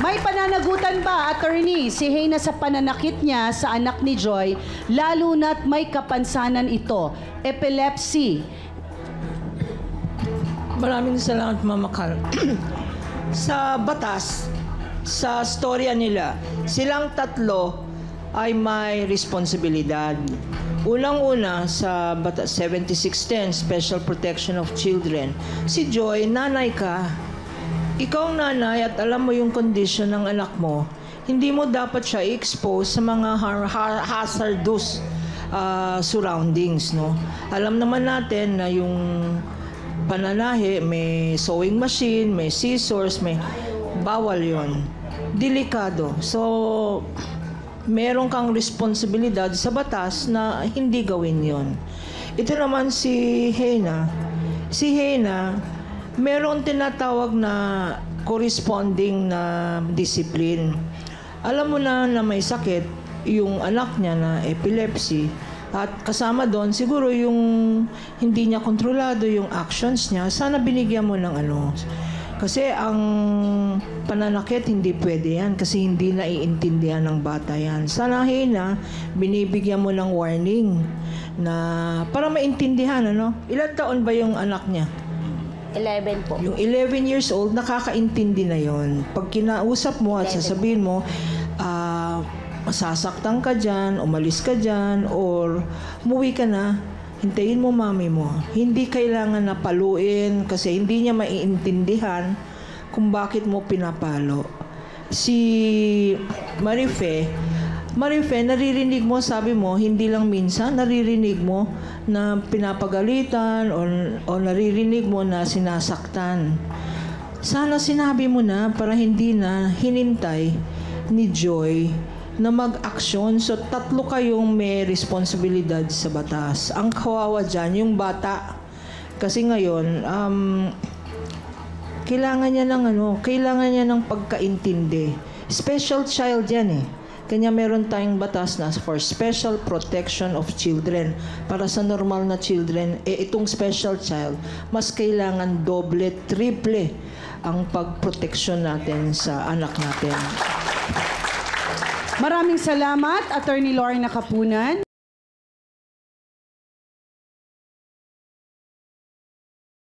May pananagutan ba, attorney, si Heyna sa pananakit niya sa anak ni Joy, lalo na't may kapansanan ito, epilepsy? Maraming salamat, Mama Carl. Sa batas, sa storya nila, silang tatlo ay may responsibilidad. Unang-una sa batas 7610, Special Protection of Children. Si Joy, nanay ka. Ikaw ang nanay at alam mo yung condition ng anak mo. Hindi mo dapat siya i-expose sa mga hazardous surroundings, no? Alam naman natin na yung pananahe, may sewing machine, may scissors, may bawal yon. Delikado. So, meron kang responsibilidad sa batas na hindi gawin yon. Ito naman si Heyna. Si Heyna, meron tinatawag na corresponding na discipline. Alam mo na may sakit yung anak niya na epilepsy at kasama doon siguro yung hindi niya kontrolado yung actions niya. Sana binigyan mo ng ano. Kasi ang pananakit hindi pwede yan kasi hindi naiintindihan ng bata yan. Sana Heyna, binibigyan mo ng warning na para maintindihan, ano? Ilan taon ba yung anak niya? 11 po. Yung 11 years old, nakakaintindi na yon. Pag kinausap mo at sasabihin mo, masasaktan ka dyan, umalis ka dyan, or umuwi ka na, hintayin mo mami mo. Hindi kailangan na paluin kasi hindi niya maiintindihan kung bakit mo pinapalo. Si Marife, naririnig mo, sabi mo, hindi lang minsan, naririnig mo na pinapagalitan o naririnig mo na sinasaktan. Sana sinabi mo na para hindi na hinintay ni Joy na mag-aksyon. So, tatlo kayong may responsibilidad sa batas. Ang kawawa dyan, yung bata. Kasi ngayon, kailangan niya ng pagkaintindi. Special child yan eh. Kanya meron tayong batas na for special protection of children. Para sa normal na children, itong special child, mas kailangan doble, triple ang pagproteksyon natin sa anak natin. Maraming salamat, Attorney Lorna Kapunan.